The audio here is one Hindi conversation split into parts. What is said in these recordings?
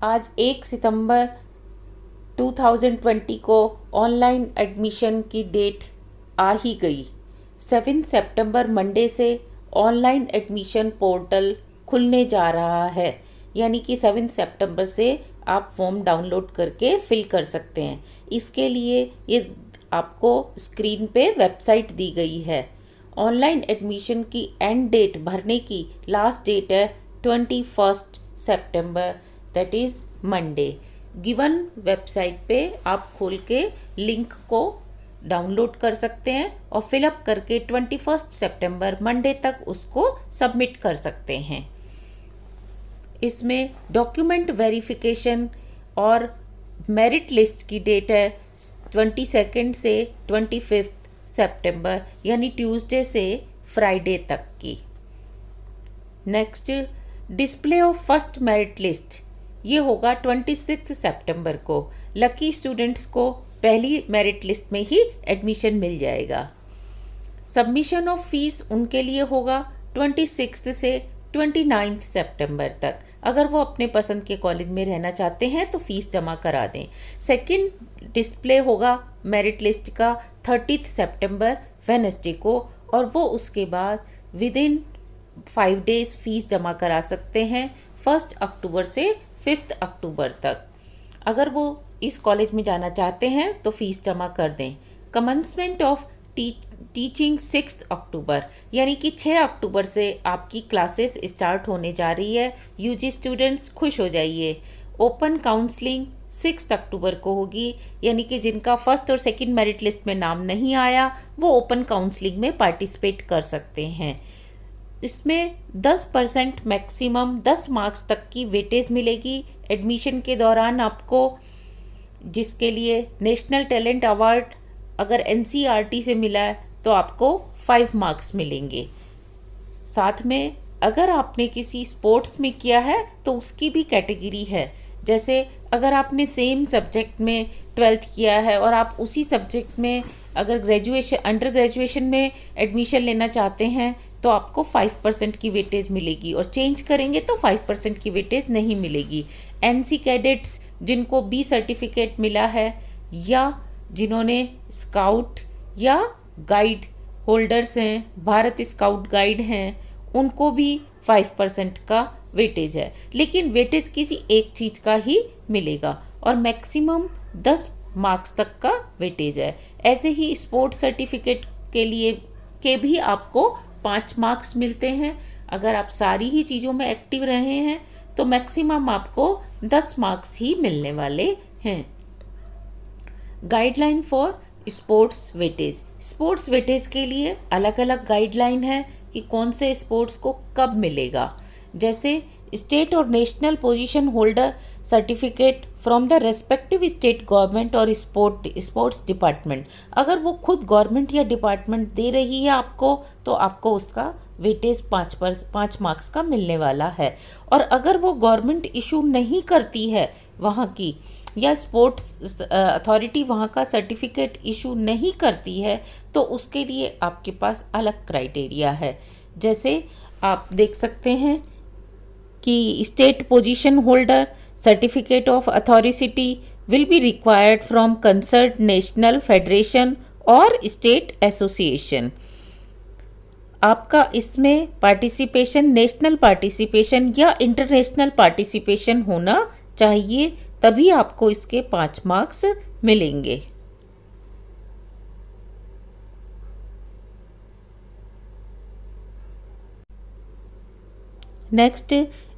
आज 1 सितंबर 2020 को ऑनलाइन एडमिशन की डेट आ ही गई। 7 सितंबर मंडे से ऑनलाइन एडमिशन पोर्टल खुलने जा रहा है, यानी कि 7 सितंबर से आप फॉर्म डाउनलोड करके फिल कर सकते हैं। इसके लिए ये आपको स्क्रीन पे वेबसाइट दी गई है। ऑनलाइन एडमिशन की एंड डेट भरने की लास्ट डेट है 21 सितंबर, that is Monday. Given website पे आप खोल के लिंक को डाउनलोड कर सकते हैं और फिलअप करके 21 सितंबर मंडे तक उसको सबमिट कर सकते हैं। इसमें डॉक्यूमेंट वेरिफिकेशन और मेरिट लिस्ट की डेट है 22 से 25 सितंबर, यानी ट्यूसडे से फ्राइडे तक की। Next, display of first merit list ये होगा 26 सितंबर को। लकी स्टूडेंट्स को पहली मेरिट लिस्ट में ही एडमिशन मिल जाएगा। सबमिशन ऑफ फीस उनके लिए होगा 26 से 29 सितंबर तक। अगर वो अपने पसंद के कॉलेज में रहना चाहते हैं तो फीस जमा करा दें। सेकंड डिस्प्ले होगा मेरिट लिस्ट का 30 सितंबर वेडनेसडे को, और वो उसके बाद विद इन 5 डेज फीस जमा करा सकते हैं 1 अक्टूबर से 5 अक्टूबर तक। अगर वो इस कॉलेज में जाना चाहते हैं तो फीस जमा कर दें। कमेंसमेंट ऑफ टीचिंग 6 अक्टूबर, यानी कि 6 अक्टूबर से आपकी क्लासेस स्टार्ट होने जा रही है। यूजी स्टूडेंट्स खुश हो जाइए। ओपन काउंसलिंग 6 अक्टूबर को होगी, यानी कि जिनका फर्स्ट और सेकंड मेरिट लिस्ट में नाम नहीं आया वो ओपन काउंसलिंग में पार्टिसिपेट कर सकते हैं। इसमें 10% मैक्सिमम 10 मार्क्स तक की वेटेज मिलेगी एडमिशन के दौरान आपको, जिसके लिए नेशनल टैलेंट अवार्ड अगर एनसीईआरटी से मिला है तो आपको 5 मार्क्स मिलेंगे। साथ में अगर आपने किसी स्पोर्ट्स में किया है तो उसकी भी कैटेगरी है। जैसे अगर आपने सेम सब्जेक्ट में 12th किया है और आप उसी सब्जेक्ट में अगर अंडर ग्रेजुएशन में एडमिशन लेना चाहते हैं तो आपको 5% की वेटेज मिलेगी, और चेंज करेंगे तो 5% की वेटेज नहीं मिलेगी। एनसी कैडेट्स जिनको बी सर्टिफिकेट मिला है या जिन्होंने स्काउट या गाइड होल्डर्स हैं, भारत स्काउट गाइड हैं, उनको भी 5% का वेटेज है। लेकिन वेटेज किसी एक चीज़ का ही मिलेगा और मैक्सिमम 10 मार्क्स तक का वेटेज है। ऐसे ही स्पोर्ट्स सर्टिफिकेट के लिए के भी आपको 5 मार्क्स मिलते हैं। अगर आप सारी ही चीज़ों में एक्टिव रहे हैं तो मैक्सिमम आपको 10 मार्क्स ही मिलने वाले हैं। Guideline for sports weightage. Sports weightage के लिए अलग अलग गाइडलाइन है कि कौन से स्पोर्ट्स को कब मिलेगा। जैसे स्टेट और national position holder certificate from the respective state government और स्पोर्ट्स डिपार्टमेंट, अगर वो खुद गवर्नमेंट या डिपार्टमेंट दे रही है आपको तो आपको उसका वेटेज 5 मार्क्स का मिलने वाला है। और अगर वो गवर्नमेंट इशू नहीं करती है वहाँ की, या स्पोर्ट्स अथॉरिटी वहाँ का सर्टिफिकेट इशू नहीं करती है, तो उसके लिए आपके पास अलग क्राइटेरिया है। जैसे आप देख सकते हैं कि state position holder certificate of authority will be required from concern national federation और स्टेट एसोसिएशन। आपका इसमें पार्टिसिपेशन नेशनल पार्टिसिपेशन या इंटरनेशनल पार्टिसिपेशन होना चाहिए, तभी आपको इसके 5 मार्क्स मिलेंगे। नेक्स्ट,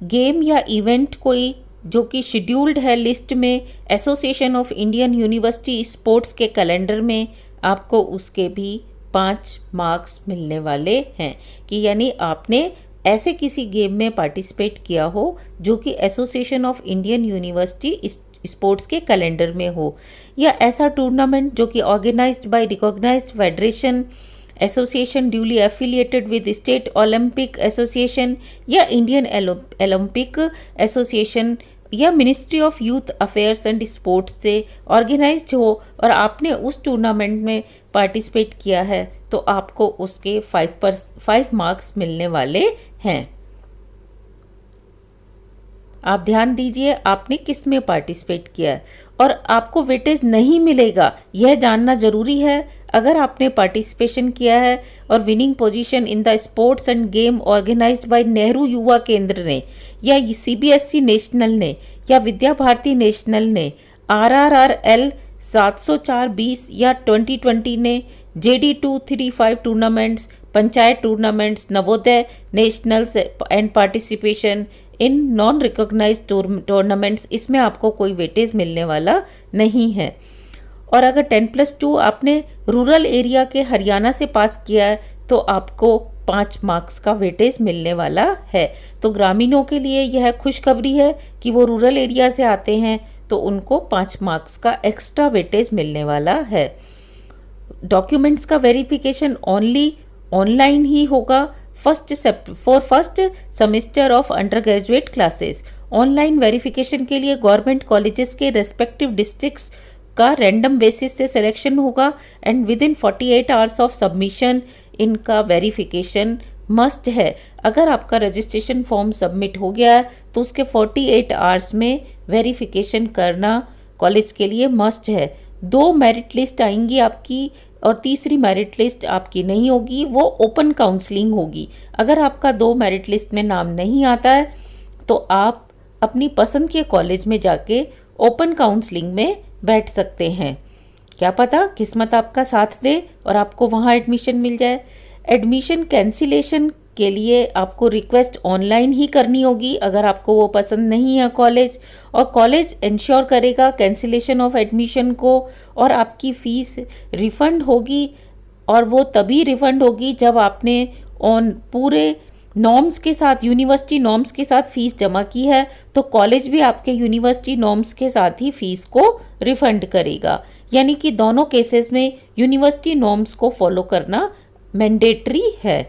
गेम या इवेंट कोई जो कि शेड्यूल्ड है लिस्ट में association of Indian university sports के कैलेंडर में, आपको उसके भी 5 मार्क्स मिलने वाले हैं। कि यानी आपने ऐसे किसी गेम में पार्टिसिपेट किया हो जो कि association of Indian university sports के कैलेंडर में हो, या ऐसा टूर्नामेंट जो कि organised by recognised federation association duly affiliated with state Olympic association या इंडियन ओलंपिक एसोसिएशन या ministry of youth affairs and sports से ऑर्गेनाइज्ड हो और आपने उस टूर्नामेंट में पार्टिसिपेट किया है तो आपको उसके 5 मार्क्स मिलने वाले हैं। आप ध्यान दीजिए आपने किस में पार्टिसिपेट किया है, और आपको वेटेज नहीं मिलेगा यह जानना जरूरी है। अगर आपने पार्टिसिपेशन किया है और winning position in the sports and game organised by Nehru Yuva Kendra ने, या सीबीएसई नेशनल ने, या विद्या भारती नेशनल ने, RRRL 704-20 या 2020 ने, JD235 tournaments, panchayat tournaments, Navodaya nationals and participation in non recognised tournaments, इसमें आपको कोई वेटेज मिलने वाला नहीं है। और अगर 10+2 आपने रूरल एरिया के हरियाणा से पास किया है तो आपको 5 मार्क्स का वेटेज मिलने वाला है। तो ग्रामीणों के लिए यह खुशखबरी है कि वो रूरल एरिया से आते हैं तो उनको 5 मार्क्स का एक्स्ट्रा वेटेज मिलने वाला है। डॉक्यूमेंट्स का वेरिफिकेशन ओनली ऑनलाइन ही होगा first semester of under graduate classes. Online verification के लिए गवर्नमेंट कॉलेजेस के रेस्पेक्टिव डिस्ट्रिक्ट्स का रैंडम बेसिस से सिलेक्शन होगा and with in 48 hours of submission इनका वेरिफिकेशन मस्ट है। अगर आपका रजिस्ट्रेशन फॉर्म सबमिट हो गया है तो उसके 48 आवर्स में वेरिफिकेशन करना कॉलेज के लिए मस्ट है। 2 मेरिट लिस्ट आएंगी आपकी और तीसरी मेरिट लिस्ट आपकी नहीं होगी, वो ओपन काउंसलिंग होगी। अगर आपका 2 मेरिट लिस्ट में नाम नहीं आता है तो आप अपनी पसंद के कॉलेज में जाके ओपन काउंसलिंग में बैठ सकते हैं। क्या पता किस्मत आपका साथ दे और आपको वहाँ एडमिशन मिल जाए। एडमिशन कैंसिलेशन के लिए आपको रिक्वेस्ट ऑनलाइन ही करनी होगी अगर आपको वो पसंद नहीं है कॉलेज, और कॉलेज इंश्योर करेगा कैंसिलेशन ऑफ एडमिशन को, और आपकी फ़ीस रिफ़ंड होगी, और वो तभी रिफ़ंड होगी जब आपने पूरे नॉर्म्स के साथ, यूनिवर्सिटी नॉर्म्स के साथ फ़ीस जमा की है तो कॉलेज भी आपके यूनिवर्सिटी नॉर्म्स के साथ ही फ़ीस को रिफ़ंड करेगा। यानी कि दोनों केसेस में यूनिवर्सिटी नॉर्म्स को फॉलो करना मैंडेटरी है।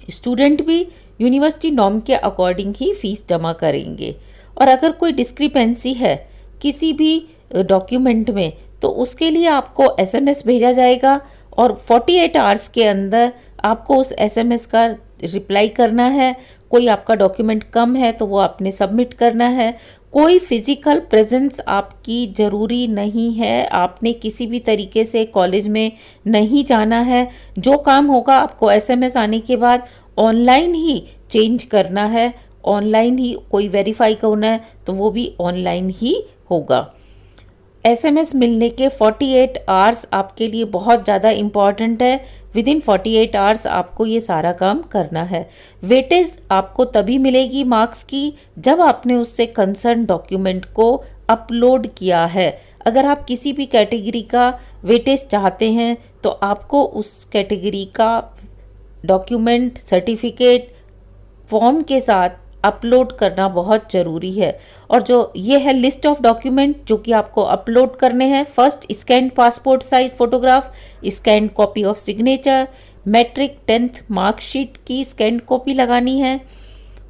स्टूडेंट भी यूनिवर्सिटी नॉर्म के अकॉर्डिंग ही फ़ीस जमा करेंगे। और अगर कोई डिस्क्रिपेंसी है किसी भी डॉक्यूमेंट में तो उसके लिए आपको SMS भेजा जाएगा और 48 आवर्स के अंदर आपको उस SMS का रिप्लाई करना है। कोई आपका डॉक्यूमेंट कम है तो वो आपने सबमिट करना है। कोई फिजिकल प्रेजेंस आपकी ज़रूरी नहीं है, आपने किसी भी तरीके से कॉलेज में नहीं जाना है। जो काम होगा आपको SMS आने के बाद ऑनलाइन ही चेंज करना है, ऑनलाइन ही कोई वेरीफाई करना है तो वो भी ऑनलाइन ही होगा। SMS मिलने के 48 आवर्स आपके लिए बहुत ज़्यादा इम्पॉर्टेंट है। विद इन 48 आवर्स आपको ये सारा काम करना है। वेटेज आपको तभी मिलेगी मार्क्स की जब आपने उससे कंसर्न डॉक्यूमेंट को अपलोड किया है। अगर आप किसी भी कैटेगरी का वेटेज चाहते हैं तो आपको उस कैटेगरी का डॉक्यूमेंट, सर्टिफिकेट फॉर्म के साथ अपलोड करना बहुत ज़रूरी है। और जो ये है लिस्ट ऑफ डॉक्यूमेंट जो कि आपको अपलोड करने हैं। First, scan passport size photograph, scan copy of signature, matric 10th marksheet की स्कैन कॉपी लगानी है।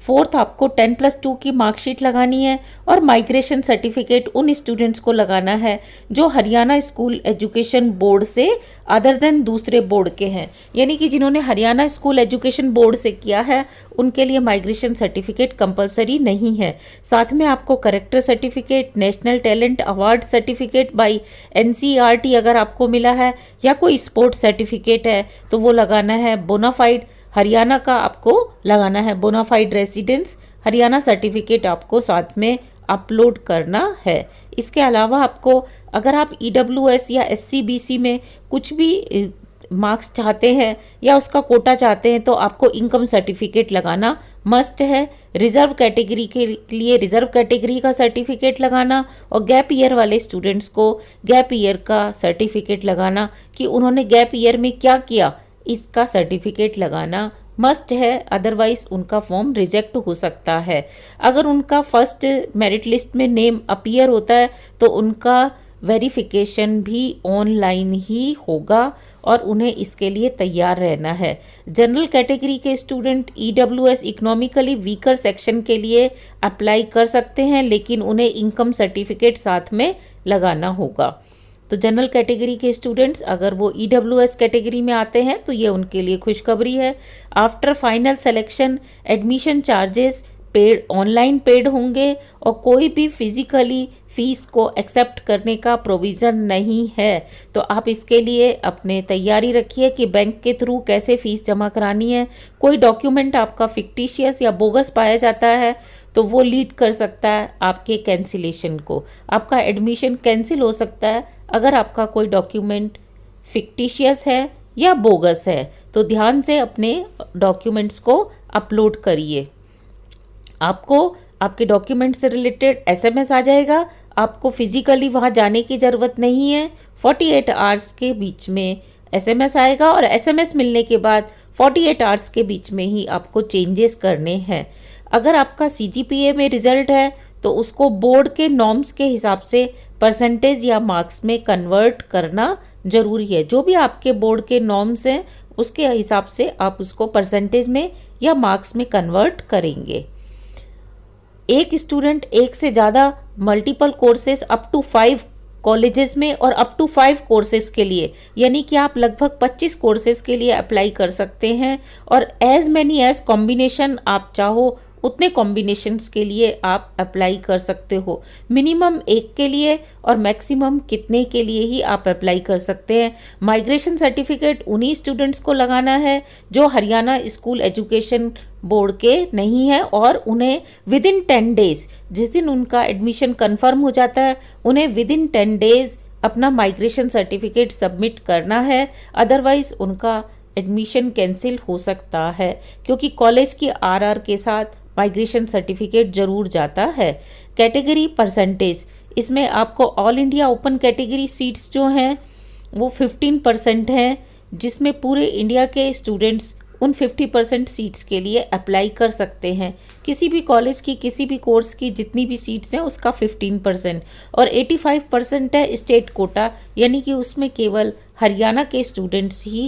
फोर्थ, आपको 10+2 की मार्कशीट लगानी है और माइग्रेशन सर्टिफिकेट उन स्टूडेंट्स को लगाना है जो हरियाणा स्कूल एजुकेशन बोर्ड से अदर देन दूसरे बोर्ड के हैं। यानी कि जिन्होंने हरियाणा स्कूल एजुकेशन बोर्ड से किया है उनके लिए माइग्रेशन सर्टिफिकेट कंपलसरी नहीं है। साथ में आपको character certificate, national talent award certificate bye NCERT अगर आपको मिला है, या कोई स्पोर्ट्स सर्टिफिकेट है तो वो लगाना है। बोनाफाइड हरियाणा का आपको लगाना है, बोनाफाइड रेसिडेंस हरियाणा सर्टिफिकेट आपको साथ में अपलोड करना है। इसके अलावा आपको अगर आप EWS या SCBC में कुछ भी मार्क्स चाहते हैं या उसका कोटा चाहते हैं तो आपको इनकम सर्टिफिकेट लगाना मस्ट है। रिजर्व कैटेगरी के लिए रिजर्व कैटेगरी का सर्टिफिकेट लगाना, और गैप ईयर वाले स्टूडेंट्स को गैप ईयर का सर्टिफिकेट लगाना कि उन्होंने गैप ईयर में क्या किया, इसका सर्टिफिकेट लगाना मस्ट है। अदरवाइज उनका फॉर्म रिजेक्ट हो सकता है। अगर उनका फर्स्ट मेरिट लिस्ट में नेम अपीयर होता है तो उनका वेरिफिकेशन भी ऑनलाइन ही होगा और उन्हें इसके लिए तैयार रहना है। जनरल कैटेगरी के student EWS economically weaker section के लिए अप्लाई कर सकते हैं, लेकिन उन्हें इनकम सर्टिफिकेट साथ में लगाना होगा। तो जनरल कैटेगरी के स्टूडेंट्स अगर वो EWS कैटेगरी में आते हैं तो ये उनके लिए खुशखबरी है। After final selection admission charges paid online paid होंगे और कोई भी फिजिकली फ़ीस को एक्सेप्ट करने का प्रोविज़न नहीं है। तो आप इसके लिए अपने तैयारी रखिए कि बैंक के थ्रू कैसे फ़ीस जमा करानी है। कोई डॉक्यूमेंट आपका फिक्टिशियस या बोगस पाया जाता है तो वो लीड कर सकता है आपके कैंसिलेशन को। आपका एडमिशन कैंसिल हो सकता है अगर आपका कोई डॉक्यूमेंट फिक्टिशियस है या बोगस है। तो ध्यान से अपने डॉक्यूमेंट्स को अपलोड करिए। आपको आपके डॉक्यूमेंट से रिलेटेड एसएमएस आ जाएगा। आपको फिजिकली वहाँ जाने की ज़रूरत नहीं है। 48 आवर्स के बीच में एसएमएस आएगा और एसएमएस मिलने के बाद 48 आवर्स के बीच में ही आपको चेंजेस करने हैं। अगर आपका सीजीपीए में रिजल्ट है तो उसको बोर्ड के नॉर्म्स के हिसाब से परसेंटेज या मार्क्स में कन्वर्ट करना ज़रूरी है। जो भी आपके बोर्ड के नॉर्म्स हैं उसके हिसाब से आप उसको परसेंटेज में या मार्क्स में कन्वर्ट करेंगे। एक स्टूडेंट एक से ज़्यादा multiple courses up to 5 colleges में और अप टू 5 कोर्सेज के लिए, यानी कि आप लगभग 25 कोर्सेज के लिए अप्लाई कर सकते हैं और एज मैनी एज कॉम्बिनेशन आप चाहो उतने कॉम्बिनेशंस के लिए आप अप्लाई कर सकते हो। मिनिमम एक के लिए और मैक्सिमम कितने के लिए ही आप अप्लाई कर सकते हैं। माइग्रेशन सर्टिफिकेट उन्हीं स्टूडेंट्स को लगाना है जो हरियाणा स्कूल एजुकेशन बोर्ड के नहीं है और उन्हें विद इन 10 डेज, जिस दिन उनका एडमिशन कंफर्म हो जाता है, उन्हें विद इन 10 डेज अपना माइग्रेशन सर्टिफिकेट सबमिट करना है। अदरवाइज उनका एडमिशन कैंसिल हो सकता है क्योंकि कॉलेज की आरआर के साथ माइग्रेशन सर्टिफिकेट जरूर जाता है। कैटेगरी परसेंटेज, इसमें आपको all India open category seats जो हैं वो 15% हैं, जिसमें पूरे इंडिया के स्टूडेंट्स उन 50% सीट्स के लिए अप्लाई कर सकते हैं। किसी भी कॉलेज की किसी भी कोर्स की जितनी भी सीट्स हैं उसका 15% और 85% है स्टेट कोटा, यानी कि उसमें केवल हरियाणा के स्टूडेंट्स ही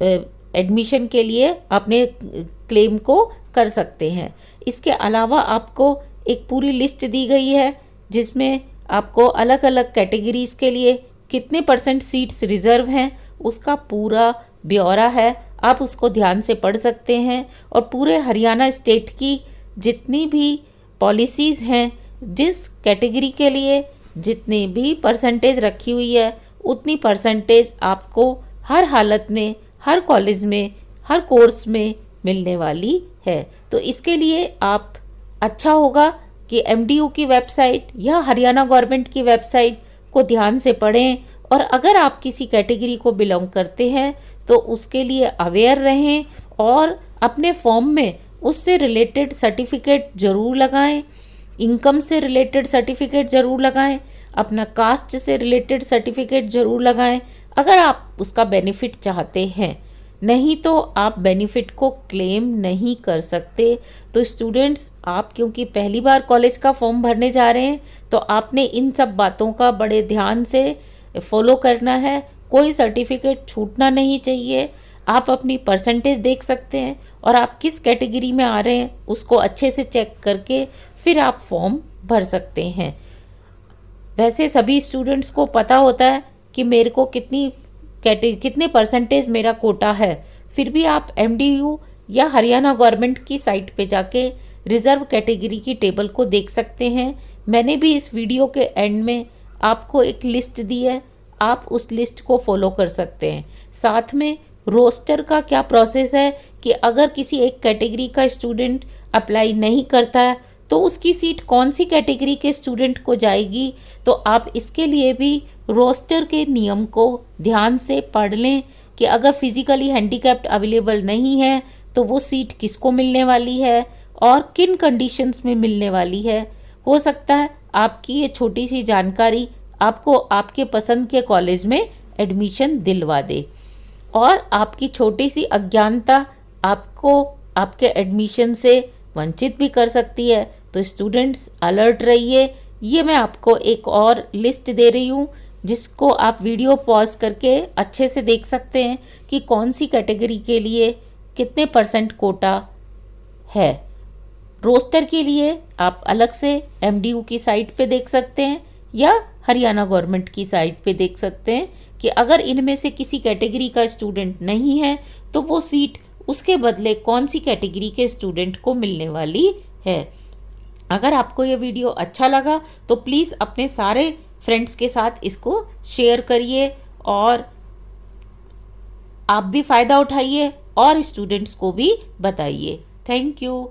एडमिशन के लिए अपने क्लेम को कर सकते हैं। इसके अलावा आपको एक पूरी लिस्ट दी गई है जिसमें आपको अलग अलग कैटेगरीज के लिए कितने % सीट्स रिजर्व हैं उसका पूरा ब्यौरा है। आप उसको ध्यान से पढ़ सकते हैं और पूरे हरियाणा स्टेट की जितनी भी पॉलिसीज़ हैं, जिस कैटेगरी के लिए जितनी भी परसेंटेज रखी हुई है उतनी परसेंटेज आपको हर हालत में, हर कॉलेज में, हर कोर्स में मिलने वाली है। तो इसके लिए आप अच्छा होगा कि एमडीयू की वेबसाइट या हरियाणा गवर्नमेंट की वेबसाइट को ध्यान से पढ़ें और अगर आप किसी कैटेगरी को बिलोंग करते हैं तो उसके लिए अवेयर रहें और अपने फॉर्म में उससे रिलेटेड सर्टिफिकेट ज़रूर लगाएं, इनकम से रिलेटेड सर्टिफिकेट ज़रूर लगाएं, अपना कास्ट से रिलेटेड सर्टिफिकेट ज़रूर लगाएं अगर आप उसका बेनिफिट चाहते हैं। नहीं तो आप बेनिफिट को क्लेम नहीं कर सकते। तो स्टूडेंट्स, आप क्योंकि पहली बार कॉलेज का फॉर्म भरने जा रहे हैं तो आपने इन सब बातों का बड़े ध्यान से फॉलो करना है। कोई सर्टिफिकेट छूटना नहीं चाहिए। आप अपनी परसेंटेज देख सकते हैं और आप किस कैटेगरी में आ रहे हैं उसको अच्छे से चेक करके फिर आप फॉर्म भर सकते हैं। वैसे सभी स्टूडेंट्स को पता होता है कि मेरे को कितने परसेंटेज मेरा कोटा है, फिर भी आप एमडीयू या हरियाणा गवर्नमेंट की साइट पे जाके रिजर्व कैटेगरी की टेबल को देख सकते हैं। मैंने भी इस वीडियो के एंड में आपको एक लिस्ट दी है, आप उस लिस्ट को फॉलो कर सकते हैं। साथ में रोस्टर का क्या प्रोसेस है कि अगर किसी एक कैटेगरी का स्टूडेंट अप्लाई नहीं करता है तो उसकी सीट कौन सी कैटेगरी के स्टूडेंट को जाएगी। तो आप इसके लिए भी रोस्टर के नियम को ध्यान से पढ़ लें कि अगर फिजिकली हैंडीकैप्ड अवेलेबल नहीं है तो वो सीट किसको मिलने वाली है और किन कंडीशंस में मिलने वाली है। हो सकता है आपकी ये छोटी सी जानकारी आपको आपके पसंद के कॉलेज में एडमिशन दिलवा दे और आपकी छोटी सी अज्ञानता आपको आपके एडमिशन से वंचित भी कर सकती है। तो स्टूडेंट्स अलर्ट रहिए। ये मैं आपको एक और लिस्ट दे रही हूँ जिसको आप वीडियो पॉज करके अच्छे से देख सकते हैं कि कौन सी कैटेगरी के लिए कितने % कोटा है। रोस्टर के लिए आप अलग से एमडीयू की साइट पे देख सकते हैं या हरियाणा गवर्नमेंट की साइट पे देख सकते हैं कि अगर इनमें से किसी कैटेगरी का स्टूडेंट नहीं है तो वो सीट उसके बदले कौन सी कैटेगरी के स्टूडेंट को मिलने वाली है। अगर आपको ये वीडियो अच्छा लगा तो प्लीज़ अपने सारे फ्रेंड्स के साथ इसको शेयर करिए और आप भी फ़ायदा उठाइए और स्टूडेंट्स को भी बताइए। Thank you.